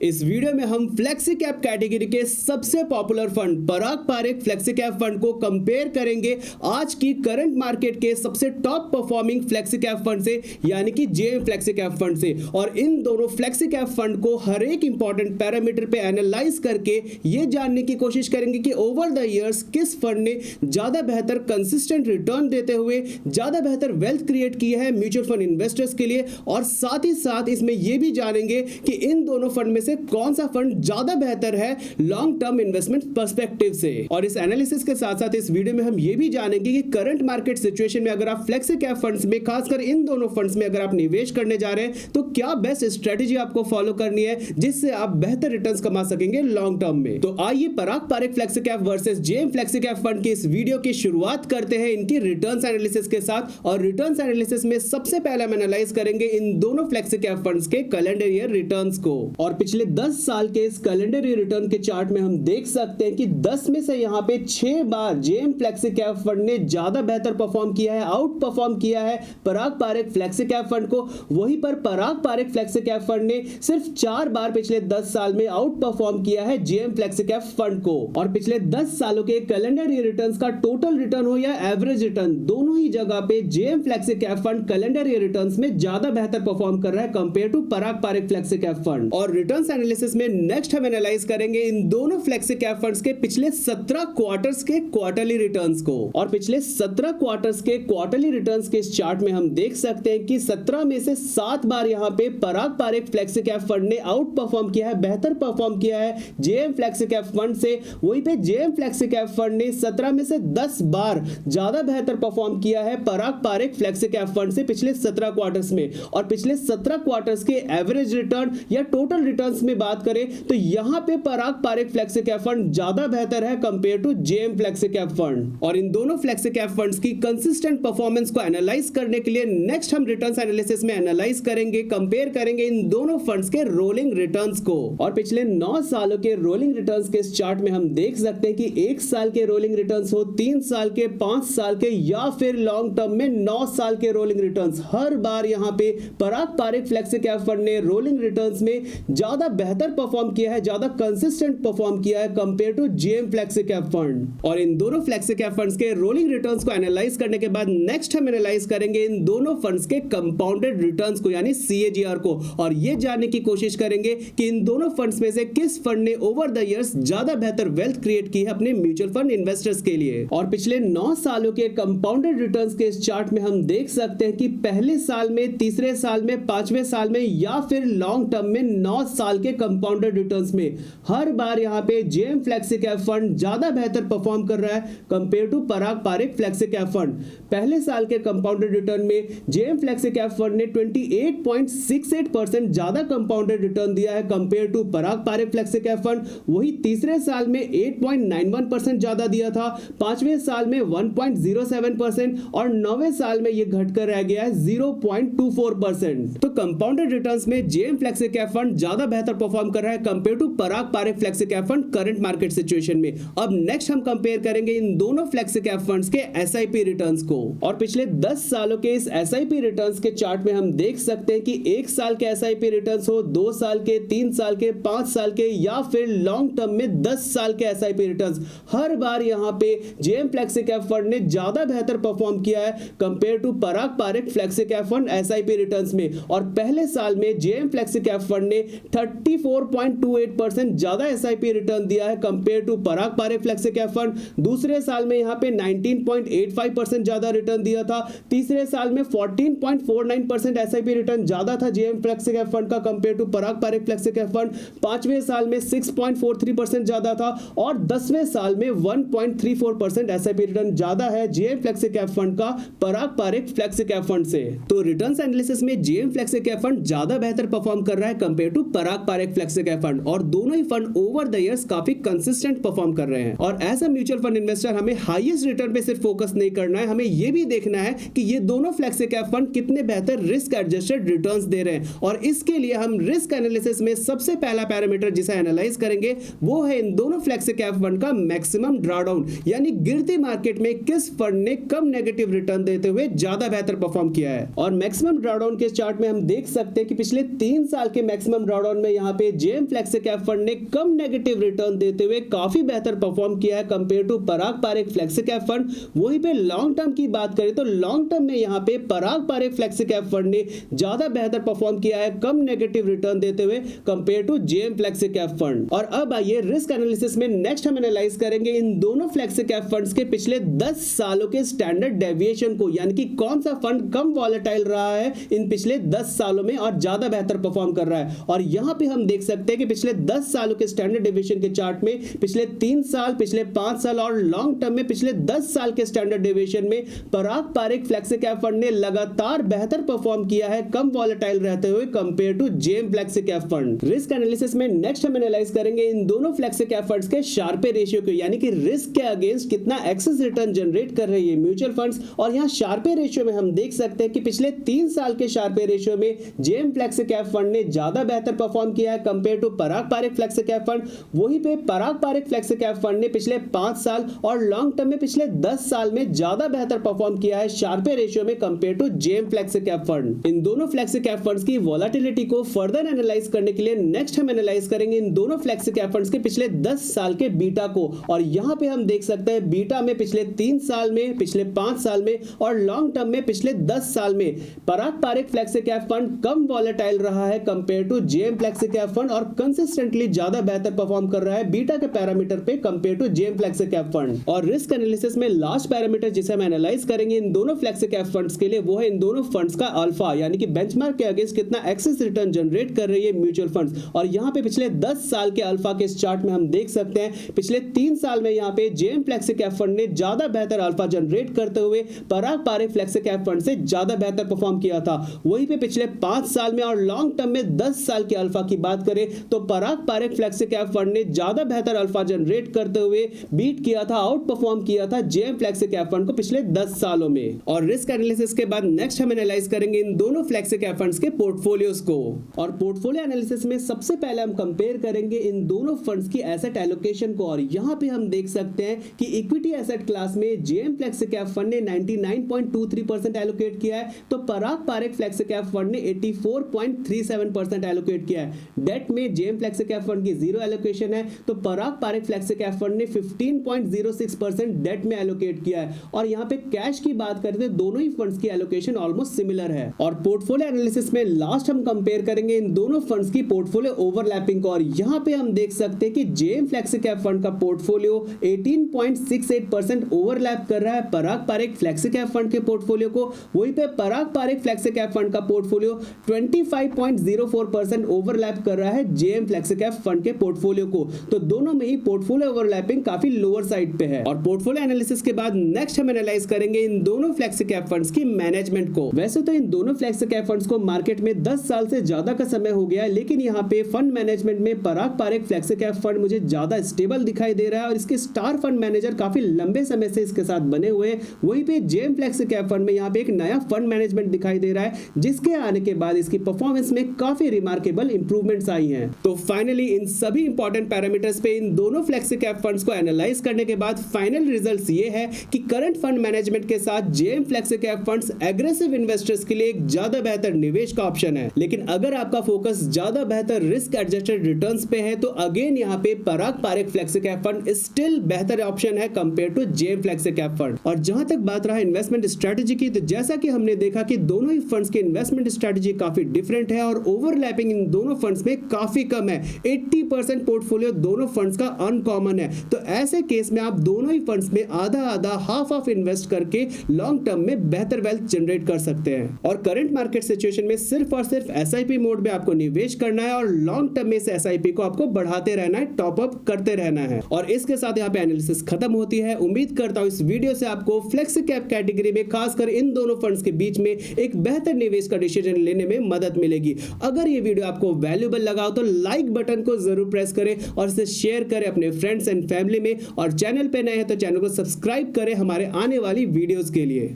इस वीडियो में हम फ्लेक्सी कैप कैटेगरी के सबसे पॉपुलर फंड पराग पारेख फ्लेक्सी कैप फंड को कंपेयर करेंगे आज की करंट मार्केट के सबसे top performing flexi cap fund से, यानी कि जेएम फ्लेक्सी कैप फंड से। और इन दोनों फ्लेक्सी कैप फंड को हर एक इंपॉर्टेंट पैरामीटर पे एनालाइज करके ये जानने की कोशिश करेंगे कि ओवर द इयर्स किस फंड ने ज्यादा बेहतर कंसिस्टेंट रिटर्न देते हुए ज्यादा बेहतर वेल्थ क्रिएट किया है म्यूचुअल फंड इन्वेस्टर्स के लिए। और साथ ही साथ इसमें यह भी जानेंगे कि इन दोनों फंड में से कौन सा फंड ज्यादा बेहतर है लॉन्ग टर्म इन्वेस्टमेंट पर्सपेक्टिव से। और इस एनालिसिस के साथ साथ इस वीडियो में हम ये भी जानेंगे कि करंट मार्केट सिचुएशन में अगर आप फ्लेक्सी कैप फंड्स में, खासकर इन दोनों फंड्स में अगर आप निवेश करने जा रहे हैं तो क्या बेस्ट स्ट्रेटेजी आपको फॉलो करनी है जिससे आप बेहतर रिटर्न्स कमा सकेंगे लॉन्ग टर्म में। तो आइए Parag Parekh flexi cap versus JM flexi cap fund की इस वीडियो की शुरुआत करते हैं इनकी रिटर्न्स एनालिसिस के साथ। और रिटर्न्स एनालिसिस में सबसे पहले हम एनालाइज करेंगे इन दोनों फ्लेक्सी कैप फंड्स के कैलेंडर ईयर रिटर्न्स को। और पिछले 10 साल के इस कैलेंडर ईयर रिटर्न के चार्ट में हम देख सकते हैं कि 10 में से यहां पे 6 बार जेएम फ्लेक्सी कैप फंड ने ज्यादा बेहतर परफॉर्म किया है, आउट परफॉर्म किया है पराग पारेख फ्लेक्सी कैप फंड को। वहीं पर पराग पारेख फ्लेक्सी कैप फंड ने सिर्फ 4 बार पिछले 10 साल में आउट परफॉर्म किया है जेएम फ्लेक्सी कैप फंड को। और पिछले 10 सालों के कैलेंडर ईयर रिटर्न्स का टोटल रिटर्न हो या एवरेज रिटर्न, दोनों ही जगह पे JM flexi cap fund calendar year returns में ज्यादा बेहतर परफॉर्म कर रहा है compare to Parag Parekh flexi cap fund. और रिटर्न्स एनालिसिस में नेक्स्ट हम एनालाइज करेंगे इन दोनों फ्लेक्सी कैप फंड्स के पिछले 17 क्वार्टर्स के क्वार्टरली रिटर्न्स को। और पिछले 17 क्वार्टर्स के क्वार्टरली रिटर्न्स के इस चार्ट में हम देख सकते हैं कि 17 में से 7 बार यहां पे Parag Parekh flexi cap fund ने आउट परफॉर्म किया है, बेहतर परफॉर्म किया है जेएम फ्लेक्सी कैप फंड से। वहीं पे जेएम फ्लेक्सी कैप फंड ने 17 में से 10 बार ज्यादा बेहतर परफॉर्म किया है पराग पारेख फ्लेक्सी कैप फंड से पिछले 17 क्वार्टर्स में। और पिछले 17 क्वार्टर्स के एवरेज रिटर्न या टोटल रिटर्न्स में बात करें तो यहां पे Parag Parekh flexi cap fund ज्यादा बेहतर है compare to JM flexi cap fund. और इन दोनों फ्लेक्सी कैप फंड्स की कंसिस्टेंट परफॉर्मेंस को एनालाइज करने के लिए नेक्स्ट हम रिटर्न्स एनालिसिस में एनालाइज करेंगे, कंपेयर करेंगे इन दोनों फंड्स के रोलिंग रिटर्न्स को। और पिछले 9 सालों के रोलिंग रिटर्न्स के इस चार्ट में हम देख सकते हैं कि 1 साल के रोलिंग रिटर्न्स हो, 3 साल के, 5 साल के या फिर लॉन्ग टर्म में 9 साल के रोलिंग रिटर्न्स, हर बार यहां पे Parag Parekh flexi cap fund ने रोलिंग रिटर्न्स में ज्यादा बेहतर परफॉर्म किया है, ज्यादा कंसिस्टेंट परफॉर्म किया है compare to JM flexi cap fund. और इन दोनों फ्लेक्सी कैप फंड्स के रोलिंग रिटर्न्स को एनालाइज करने के बाद नेक्स्ट हम एनालाइज करेंगे इन दोनों फंड्स के कंपाउंडेड रिटर्न्स को, यानी सीएजीआर को। और यह जानने की कोशिश करेंगे कि इन दोनों फंड्स में से किस फंड ने ओवर द इयर्स ज्यादा बेहतर वेल्थ क्रिएट की है अपने म्यूचुअल फंड इन्वेस्टर्स के लिए। और पिछले 9 सालों के कंपाउंडेड रिटर्न्स के इस चार्ट में हम देख सकते हैं कि पहले साल में, तीसरे साल में, 5वें साल में या फिर लॉन्ग टर्म में 9 साल के कंपाउंडेड रिटर्न्स में हर बार यहां पे जेएम फ्लेक्सी कैप फंड ज्यादा बेहतर परफॉर्म कर रहा है compare to Parag Parekh flexi cap fund. पहले साल के कंपाउंडेड रिटर्न में जेएम फ्लेक्सी कैप फंड ने 28.68% ज्यादा कंपाउंडेड रिटर्न दिया है compare to Parag Parekh flexi cap fund. वही तीसरे साल में 8.91% ज्यादा दिया था, 5वें साल में 1.07% और 9वें साल में यह घटकर रह गया है 0.24%। तो कंपाउंडेड रिटर्न्स में जेएम फ्लेक्सी कैप फंड ज्यादा बेहतर परफॉर्म कर रहा है compare to Parag Parekh flexi cap fund current market situation में। अब नेक्स्ट हम कंपेयर करेंगे इन दोनों फ्लेक्सी कैप फंड्स के एसआईपी रिटर्न्स को। और पिछले 10 सालों के इस एसआईपी रिटर्न्स के चार्ट में हम देख सकते हैं कि 1 साल के एसआईपी रिटर्न्स हो, 2 साल के, 3 साल के, 5 साल के या फिर लॉन्ग टर्म में 10 साल के एसआईपी रिटर्न्स, हर बार यहां पे जेएम फ्लेक्सी कैप फंड ने ज्यादा बेहतर परफॉर्म किया है compare to Parag Parekh flexi cap fund SIP returns में। और पहले साल में जेएम फ्लेक्सी कैप फंड ने 34.28% ज्यादा एसआईपी रिटर्न दिया है compare to Parag Parekh flexi cap fund. दूसरे साल में यहां पे 19.85% ज्यादा रिटर्न दिया था। तीसरे साल में 14.49% एसआईपी रिटर्न ज्यादा था जेएम फ्लेक्सी कैप फंड का compare to Parag Parekh flexi cap fund. 5वें साल में 6.43% ज्यादा था और 10वें साल में 1.34% एसआईपी रिटर्न ज्यादा है जेएम फ्लेक्सी कैप फंड का Parag Parekh flexi cap fund से। तो रिटर्न्स एनालिसिस में जेएम फ्लेक्सी कैप फंड ज्यादा बेहतर परफॉर्म कर रहा है compare to Parag Parekh flexi cap fund. और दोनों ही फंड ओवर द इयर्स काफी कंसिस्टेंट परफॉर्म कर रहे हैं। और as a mutual fund investor हमें हाईएस्ट रिटर्न पे सिर्फ फोकस नहीं करना है, हमें यह भी देखना है कि ये दोनों फ्लेक्सी कैप फंड कितने बेहतर रिस्क एडजस्टेड रिटर्न्स दे रहे हैं। और इसके लिए हम रिस्क एनालिसिस में सबसे पहला पैरामीटर जिसे एनालाइज करेंगे वो है इन दोनों फ्लेक्सी कैप फंड का मैक्सिमम ड्रॉडाउन, यानी गिरती मार्केट में किस फंड ने कम नेगेटिव रिटर्न देते हुए ज्यादा बेहतर परफॉर्म किया है। और मैक्सिमम ड्रॉडाउन के चार्ट में हम देख सकते हैं कि पिछले 3 साल के मैक्सिमम ड्रॉडाउन में में यहाँ पे जेएम फ्लेक्सी कैप फंड ने कम नेगेटिव रिटर्न देते हुए काफी बेहतर परफॉर्म किया है compare to Parag Parekh flexi cap fund. वहीं पे लॉन्ग टर्म की बात करें तो लॉन्ग टर्म में यहाँ पे Parag Parekh flexi cap fund ने ज्यादा बेहतर परफॉर्म किया है कम नेगेटिव रिटर्न देते हुए compare to JM flexi cap fund. और अब आइए रिस्क एनालिसिस में नेक्स्ट हम एनालाइज करेंगे इन दोनों फ्लेक्सी कैप फंड्स के पिछले 10 सालों के स्टैंडर्ड डेविएशन को, यानी कि कौन सा फंड कम वॉलेटाइल रहा है इन पिछले 10 सालों में और ज्यादा बेहतर परफॉर्म कर रहा है। और यहां पे हम देख सकते हैं कि पिछले 10 सालों के स्टैंडर्ड डेविएशन के चार्ट में पिछले 3 साल, पिछले 5 साल और लॉन्ग टर्म में पिछले 10 साल के स्टैंडर्ड डेविएशन में Parag Parekh flexi cap fund ने लगातार बेहतर परफॉर्म किया है कम वॉलेटाइल रहते हुए compare to JM flexi cap fund. Risk analysis में नेक्स्ट हम एनालाइज करेंगे इन दोनों फ्लेक्सी कैप फंड्स के शार्पे रेशियो को, यानी कि रिस्क के अगेंस्ट कितना एक्सेस रिटर्न जनरेट कर रही है म्यूचुअल फंड्स। और यहां शार्पे रेशियो में हम देख सकते हैं कि पिछले 3 साल के शार्पे रेशियो में जेएम फ्लेक्सी कैप फंड ने ज्यादा बेहतर परफॉर्म किया है compare to Parag Parekh flexi cap fund. वहीं पे Parag Parekh flexi cap fund ने पिछले 5 साल और लॉन्ग टर्म में पिछले 10 साल में ज्यादा बेहतर परफॉर्म किया है शार्पे रेशियो में compare to JM flexi cap fund. इन दोनों फ्लेक्सी कैप फंड्स की वोलेटिलिटी को फर्दर एनालाइज करने के लिए नेक्स्ट हम एनालाइज करेंगे इन दोनों फ्लेक्सी कैप फंड्स के पिछले 10 साल के बीटा को। और यहां पे हम देख सकते हैं बीटा में पिछले 3 साल में, पिछले 5 साल में और लॉन्ग टर्म में पिछले 10 साल में Parag Parekh flexi cap fund कम वॉलेटाइल रहा है compare to JM flexi cap fund और कंसिस्टेंटली ज्यादा बेहतर परफॉर्म कर रहा है बीटा के पैरामीटर पे compare to JM flexi cap fund. और रिस्क एनालिसिस में लास्ट पैरामीटर जिसे हम एनालाइज करेंगे इन दोनों फ्लेक्सी कैप फंड्स के लिए वो है इन दोनों फंड्स का अल्फा, यानी कि बेंचमार्क के अगेंस्ट कितना एक्सेस रिटर्न जनरेट कर रही है म्यूचुअल फंड्स। और यहां पे पिछले 10 साल के अल्फा के इस चार्ट में हम देख सकते हैं पिछले 3 साल में यहां पे जेएम फ्लेक्सी कैप फंड ने ज्यादा बेहतर अल्फा जनरेट करते हुए पराग पारेख फ्लेक्सी कैप फंड से ज्यादा बेहतर परफॉर्म किया था। वहीं पे पिछले 5 साल में और लॉन्ग टर्म में 10 साल के अल्फा की बात करें तो पराग पारेख फ्लेक्सी कैप फंड ने ज्यादा बेहतर अल्फा जनरेट करते हुए बीट किया था, आउट परफॉर्म किया था जेएम फ्लेक्सी कैप फंड को पिछले 10 सालों में। और रिस्क एनालिसिस के बाद नेक्स्ट हम एनालाइज करेंगे इन दोनों फ्लेक्सी कैप फंड्स के पोर्टफोलियोज को। और पोर्टफोलियो एनालिसिस में सबसे पहले हम कंपेयर करेंगे इन दोनों फंड्स की एसेट एलोकेशन को। और यहां पे हम देख सकते हैं कि इक्विटी एसेट क्लास में जेएम फ्लेक्सी कैप फंड ने 99.23% एलोकेट किया है, तो पराग पारेख फ्लेक्सी कैप फंड ने 84.37% एलोकेट किया है। डेट में जेएम फ्लेक्सी कैप फंड की 0 एलोकेशन है, तो पराग पारेख फ्लेक्सी कैप फंड ने 15.06% डेट में एलोकेट किया है। और यहां पे कैश की बात करते हैं दोनों ही फंड्स की एलोकेशन ऑलमोस्ट सिमिलर है। और पोर्टफोलियो एनालिसिस में लास्ट हम कंपेयर करेंगे इन दोनों फंड्स की पोर्टफोलियो ओवरलैपिंग को। और यहां पे हम देख सकते हैं कि जेएम फ्लेक्सी कैप फंड का पोर्टफोलियो 18.68% ओवरलैप कर रहा है पराग पारेख फ्लेक्सी कैप फंड के पोर्टफोलियो को। वहीं पे Parag Parekh flexi cap fund का पोर्टफोलियो 25.04% ओवरलैप कर रहा है जेएम फ्लेक्सी कैप फंड के पोर्टफोलियो को। तो दोनों में ही पोर्टफोलियो ओवरलैपिंग काफी लोअर साइड पे है। और पोर्टफोलियो एनालिसिस के बाद नेक्स्ट हम एनालाइज करेंगे इन दोनों फ्लेक्सी कैप फंड्स की मैनेजमेंट को। वैसे तो इन दोनों फ्लेक्सी कैप फंड्स को मार्केट में 10 साल से ज्यादा का समय हो गया है, लेकिन यहाँ पे फंड मैनेजमेंट में Parag Parekh flexi cap fund मुझे ज्यादा स्टेबल दिखाई दे रहा है और इसके स्टार फंड मैनेजर काफी लंबे समय से इसके साथ बने हुए हैं। वहीं पे जेएम फ्लेक्सी कैप फंड में यहाँ पे एक नया फंड मैनेजमेंट दिखाई दे रहा है, जिसके आने के बाद इसकी परफॉर्मेंस में काफी रिमार्केबल इंप्रूवमेंट्स आई हैं। तो फाइनली इन सभी इंपॉर्टेंट पैरामीटर्स पे इन दोनों फ्लेक्सी कैप फंड्स को एनालाइज करने के बाद फाइनल रिजल्ट्स ये है कि करंट फंड मैनेजमेंट के साथ JM flexi cap funds aggressive investors के लिए एक ज्यादा बेहतर निवेश का ऑप्शन है। लेकिन अगर आपका फोकस ज्यादा बेहतर रिस्क एडजस्टेड रिटर्न्स पे है तो अगेन यहाँ पे Parag Parekh flexi cap fund still बेहतर ऑप्शन है compare to JM flexi cap fund. और जहां तक बात रहा इन्वेस्टमेंट स्ट्रेटजी की, तो जैसा कि हमने देखा कि दोनों ही फंड्स के इन्वेस्टमेंट स्ट्रेटजी काफी डिफरेंट है और ओवरलैपिंग इन दोनों फंड्स में काफी कम है। 80% पोर्टफोलियो दोनों फंड्स का अनकॉमन है। तो ऐसे केस में आप दोनों ही फंड्स में आधा आधा हाफ ऑफ इन्वेस्ट करके लॉन्ग टर्म में बेहतर वेल्थ जनरेट कर सकते हैं। और करंट मार्केट सिचुएशन में सिर्फ और सिर्फ एसआईपी मोड में आपको निवेश करना है और लॉन्ग टर्म में से एसआईपी को आपको बढ़ाते रहना है, टॉप अप करते रहना है। और इसके साथ यहाँ पे एनालिसिस खत्म होती है। उम्मीद करता हूं इस वीडियो से आपको फ्लेक्सी कैप कैटेगरी में खासकर इन दोनों फंड्स के बीच में एक बेहतर निवेश का डिसीजन लेने में मदद मिलेगी। अगर ये वीडियो आपको वैल्यूएबल लगा हो तो लाइक बटन को जरूर प्रेस करें और इसे शेयर करें अपने फ्रेंड्स एंड फैमिली में। और चैनल पे नए हैं तो चैनल को सब्सक्राइब करें हमारे आने वाली वीडियोस के लिए।